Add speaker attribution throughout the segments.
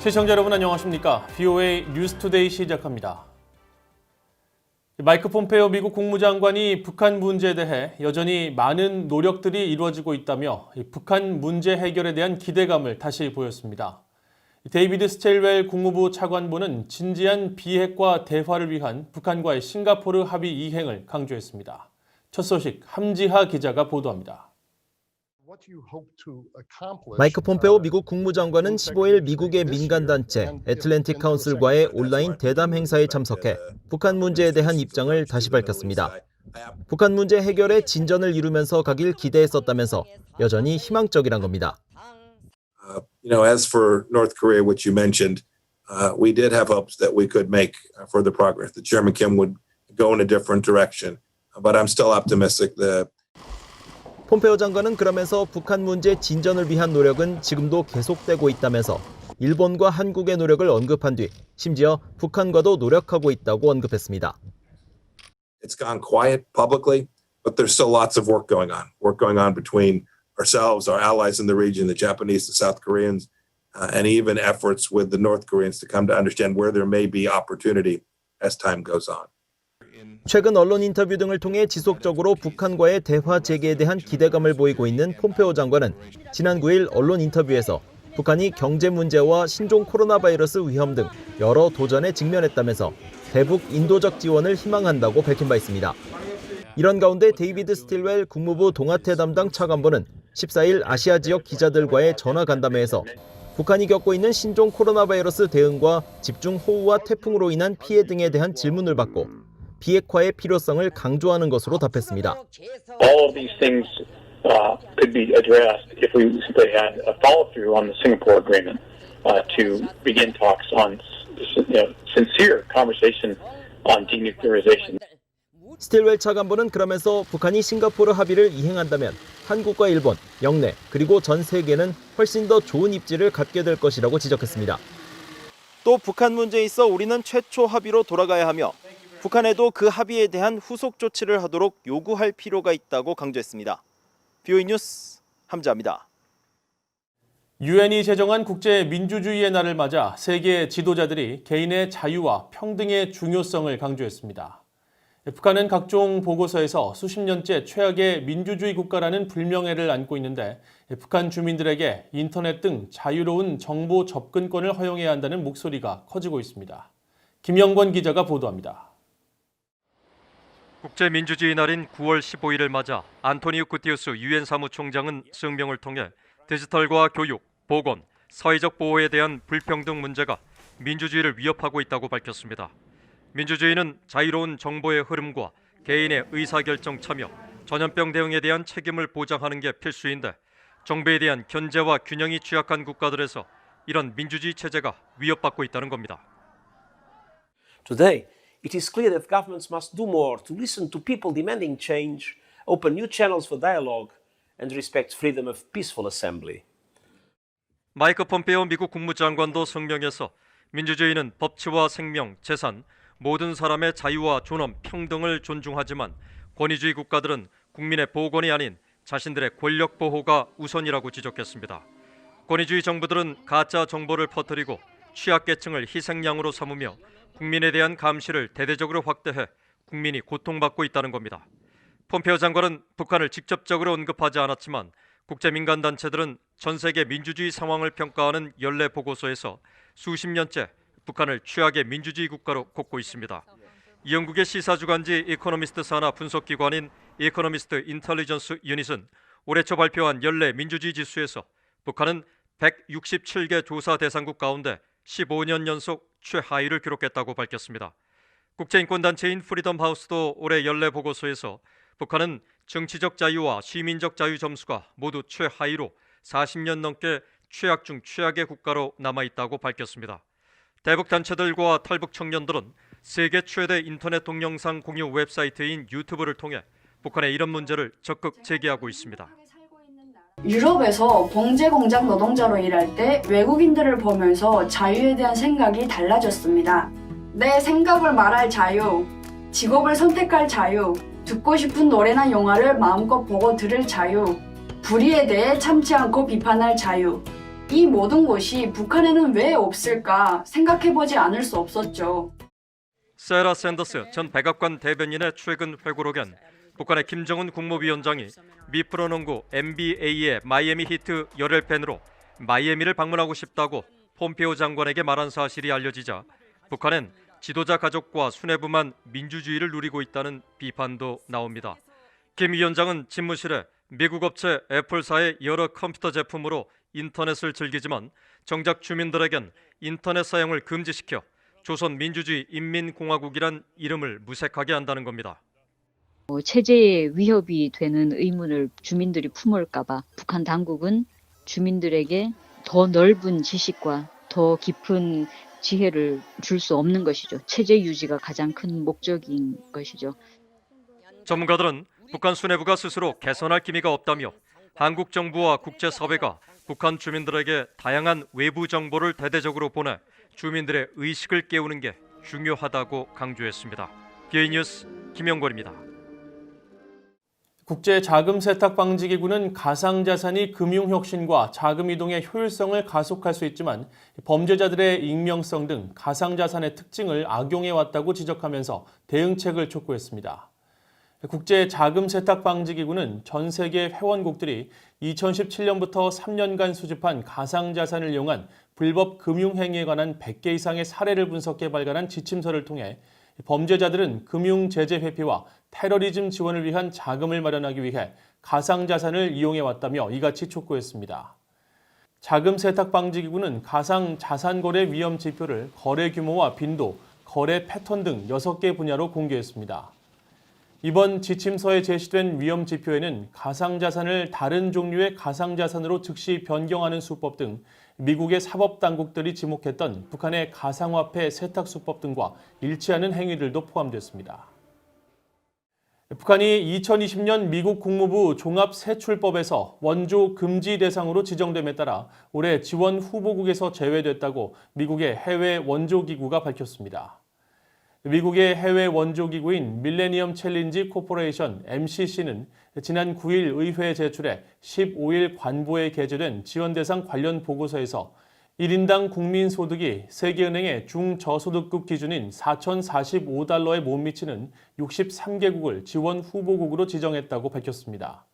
Speaker 1: 시청자 여러분 안녕하십니까? VOA 뉴스투데이 시작합니다. 마이크 폼페오 미국 국무장관이 북한 문제에 대해 여전히 많은 노력들이 이루어지고 있다며 북한 문제 해결에 대한 기대감을 다시 보였습니다. 데이비드 스틸웰 국무부 차관보는 진지한 비핵화 대화를 위한 북한과의 싱가포르 합의 이행을 강조했습니다. 첫 소식 함지하 기자가 보도합니다.
Speaker 2: 마이크 폼페오 미국 국무장관은 15일 미국의 민간단체 애틀랜틱 카운슬과의 온라인 대담 행사에 참석해 북한 문제에 대한 입장을 다시 밝혔습니다. 북한 문제 해결에 진전을 이루면서 가길 기대했었다면서 여전히 희망적이란 겁니다.
Speaker 3: As for North Korea, which you mentioned, we did have hopes that we could make further progress. The Chairman Kim would go in a different direction, but I'm still optimistic that.
Speaker 2: 폼페오 장관은 그러면서 북한 문제 진전을 위한 노력은 지금도 계속되고 있다면서 일본과 한국의 노력을 언급한 뒤 심지어 북한과도 노력하고 있다고 언급했습니다.
Speaker 3: It's gone quiet publicly, but there's still lots of work going on between ourselves, our allies in the region, the Japanese, the South Koreans, and even efforts with the North Koreans to come to understand where there may be opportunity as time goes on.
Speaker 2: 최근 언론 인터뷰 등을 통해 지속적으로 북한과의 대화 재개에 대한 기대감을 보이고 있는 폼페오 장관은 지난 9일 언론 인터뷰에서 북한이 경제 문제와 신종 코로나 바이러스 위험 등 여러 도전에 직면했다면서 대북 인도적 지원을 희망한다고 밝힌 바 있습니다. 이런 가운데 데이비드 스틸웰 국무부 동아태 담당 차관보는 14일 아시아 지역 기자들과의 전화 간담회에서 북한이 겪고 있는 신종 코로나 바이러스 대응과 집중 호우와 태풍으로 인한 피해 등에 대한 질문을 받고 비핵화의 필요성을 강조하는 것으로 답했습니다.
Speaker 4: All of these things could be addressed if we simply had a follow-through on the Singapore agreement to begin talks on sincere conversation on denuclearization.
Speaker 2: 스틸웰 차관보는 그러면서 북한이 싱가포르 합의를 이행한다면 한국과 일본, 영내 그리고 전 세계는 훨씬 더 좋은 입지를 갖게 될 것이라고 지적했습니다. 또 북한 문제에 있어 우리는 최초 합의로 돌아가야 하며 북한에도 그 합의에 대한 후속 조치를 하도록 요구할 필요가 있다고 강조했습니다. VOA 뉴스 함지하입니다.
Speaker 1: 유엔이 제정한 국제 민주주의의 날을 맞아 세계 지도자들이 개인의 자유와 평등의 중요성을 강조했습니다. 북한은 각종 보고서에서 수십 년째 최악의 민주주의 국가라는 불명예를 안고 있는데 북한 주민들에게 인터넷 등 자유로운 정보 접근권을 허용해야 한다는 목소리가 커지고 있습니다. 김영권 기자가 보도합니다.
Speaker 5: 국제민주주의 날인 9월 15일을 맞아 안토니우 구테르스 유엔 사무총장은 성명을 통해 디지털과 교육, 보건, 사회적 보호에 대한 불평등 문제가 민주주의를 위협하고 있다고 밝혔습니다. 민주주의는 자유로운 정보의 흐름과 개인의 의사결정 참여, 전염병 대응에 대한 책임을 보장하는 게 필수인데 정부에 대한 견제와 균형이 취약한 국가들에서 이런 민주주의 체제가 위협받고 있다는 겁니다.
Speaker 6: Today, it is clear that governments must do more to listen to people demanding change, open new channels for dialogue, and respect freedom of peaceful assembly.
Speaker 5: 마이크 폼페오 미국 국무장관도 성명에서 민주주의는 법치와 생명, 재산, 모든 사람의 자유와 존엄, 평등을 존중하지만 권위주의 국가들은 국민의 보건이 아닌 자신들의 권력 보호가 우선이라고 지적했습니다. 권위주의 정부들은 가짜 정보를 퍼뜨리고 취약계층을 희생양으로 삼으며 국민에 대한 감시를 대대적으로 확대해 국민이 고통받고 있다는 겁니다. 폼페오 장관은 북한을 직접적으로 언급하지 않았지만 국제민간단체들은 전 세계 민주주의 상황을 평가하는 연례 보고서에서 수십 년째 북한을 최악의 민주주의 국가로 꼽고 있습니다. 영국의 시사주간지 이코노미스트 산하 분석기관인 이코노미스트 인텔리전스 유닛은 올해 초 발표한 연례 민주주의 지수에서 북한은 167개 조사 대상국 가운데 15년 연속 최하위를 기록했다고 밝혔습니다. 국제인권단체인 프리덤 하우스도 올해 연례 보고서에서 북한은 정치적 자유와 시민적 자유 점수가 모두 최하위로 40년 넘게 최악 중 최악의 국가로 남아있다고 밝혔습니다. 대북 단체들과 탈북 청년들은 세계 최대 인터넷 동영상 공유 웹사이트인 유튜브를 통해 북한의 이런 문제를 적극 제기하고 있습니다.
Speaker 7: 유럽에서 봉제 공장 노동자로 일할 때 외국인들을 보면서 자유에 대한 생각이 달라졌습니다. 내 생각을 말할 자유, 직업을 선택할 자유, 듣고 싶은 노래나 영화를 마음껏 보고 들을 자유, 불의에 대해 참지 않고 비판할 자유, 이 모든 것이 북한에는 왜 없을까 생각해보지 않을 수 없었죠.
Speaker 5: 세라 샌더스 전 백악관 대변인의 최근 회고록엔 북한의 김정은 국무위원장이 미 프로농구 NBA의 마이애미 히트 열혈 팬으로 마이애미를 방문하고 싶다고 폼페오 장관에게 말한 사실이 알려지자 북한은 지도자 가족과 수뇌부만 민주주의를 누리고 있다는 비판도 나옵니다. 김 위원장은 집무실에 미국 업체 애플사의 여러 컴퓨터 제품으로 인터넷을 즐기지만 정작 주민들에겐 인터넷 사용을 금지시켜 조선민주주의 인민공화국이란 이름을 무색하게 한다는 겁니다.
Speaker 8: 체제에 위협이 되는 의문을 주민들이 품을까봐 북한 당국은 주민들에게 더 넓은 지식과 더 깊은 지혜를 줄 수 없는 것이죠. 체제 유지가 가장 큰 목적인 것이죠.
Speaker 5: 전문가들은 북한 수뇌부가 스스로 개선할 기미가 없다며 한국 정부와 국제사회가 북한 주민들에게 다양한 외부 정보를 대대적으로 보내 주민들의 의식을 깨우는 게 중요하다고 강조했습니다. BA 뉴스 김영걸입니다.
Speaker 1: 국제자금세탁방지기구는 가상자산이 금융혁신과 자금이동의 효율성을 가속할 수 있지만 범죄자들의 익명성 등 가상자산의 특징을 악용해왔다고 지적하면서 대응책을 촉구했습니다. 국제자금세탁방지기구는 전 세계 회원국들이 2017년부터 3년간 수집한 가상자산을 이용한 불법 금융행위에 관한 100개 이상의 사례를 분석해 발간한 지침서를 통해 범죄자들은 금융제재 회피와 테러리즘 지원을 위한 자금을 마련하기 위해 가상자산을 이용해왔다며 이같이 촉구했습니다. 자금세탁방지기구는 가상자산 거래 위험 지표를 거래 규모와 빈도, 거래 패턴 등 6개 분야로 공개했습니다. 이번 지침서에 제시된 위험 지표에는 가상자산을 다른 종류의 가상자산으로 즉시 변경하는 수법 등 미국의 사법당국들이 지목했던 북한의 가상화폐 세탁 수법 등과 일치하는 행위들도 포함됐습니다. 북한이 2020년 미국 국무부 종합세출법에서 원조 금지 대상으로 지정됨에 따라 올해 지원 후보국에서 제외됐다고 미국의 해외 원조기구가 밝혔습니다. 미국의 해외 원조기구인 밀레니엄 챌린지 코퍼레이션 MCC는 지난 9일 의회에 제출해 15일 관보에 게재된 지원 대상 관련 보고서에서 1인당 국민소득이 세계은행의 중저소득국 기준인 4,045달러에 못 미치는 63개국을 지원 후보국으로 지정했다고 밝혔습니다.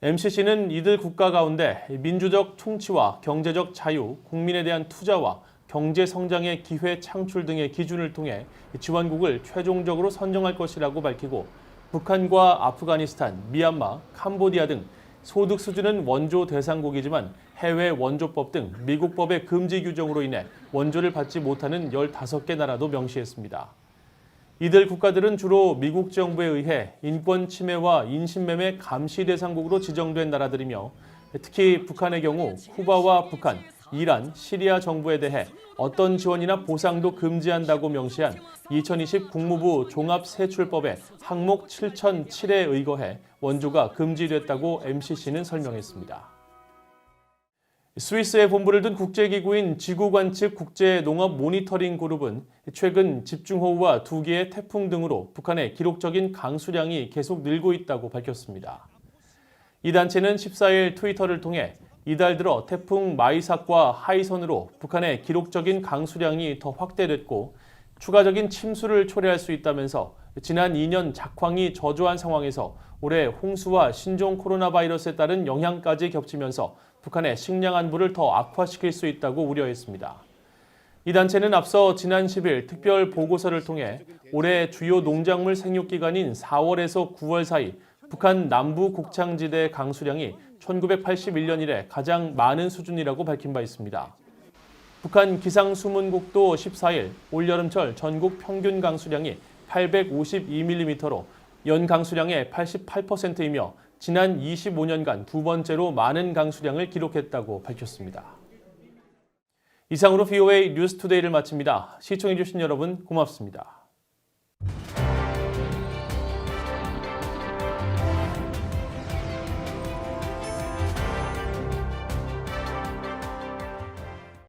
Speaker 1: MCC는 이들 국가 가운데 민주적 통치와 경제적 자유, 국민에 대한 투자와 경제 성장의 기회 창출 등의 기준을 통해 지원국을 최종적으로 선정할 것이라고 밝히고 북한과 아프가니스탄, 미얀마, 캄보디아 등 소득 수준은 원조 대상국이지만 해외 원조법 등 미국 법의 금지 규정으로 인해 원조를 받지 못하는 15개 나라도 명시했습니다. 이들 국가들은 주로 미국 정부에 의해 인권 침해와 인신매매 감시 대상국으로 지정된 나라들이며 특히 북한의 경우 쿠바와 북한, 이란, 시리아 정부에 대해 어떤 지원이나 보상도 금지한다고 명시한 2020 국무부 종합세출법의 항목 7007에 의거해 원조가 금지됐다고 MCC는 설명했습니다. 스위스에 본부를 둔 국제기구인 지구관측 국제농업 모니터링 그룹은 최근 집중호우와 2개의 태풍 등으로 북한의 기록적인 강수량이 계속 늘고 있다고 밝혔습니다. 이 단체는 14일 트위터를 통해 이달 들어 태풍 마이삭과 하이선으로 북한의 기록적인 강수량이 더 확대됐고 추가적인 침수를 초래할 수 있다면서 지난 2년 작황이 저조한 상황에서 올해 홍수와 신종 코로나 바이러스에 따른 영향까지 겹치면서 북한의 식량 안보를 더 악화시킬 수 있다고 우려했습니다. 이 단체는 앞서 지난 10일 특별 보고서를 통해 올해 주요 농작물 생육기간인 4월에서 9월 사이 북한 남부 곡창지대 강수량이 1981년 이래 가장 많은 수준이라고 밝힌 바 있습니다. 북한 기상수문국도 14일 올여름철 전국 평균 강수량이 852mm로 연 강수량의 88%이며 지난 25년간 두 번째로 많은 강수량을 기록했다고 밝혔습니다. 이상으로 VOA 뉴스투데이를 마칩니다. 시청해주신 여러분 고맙습니다.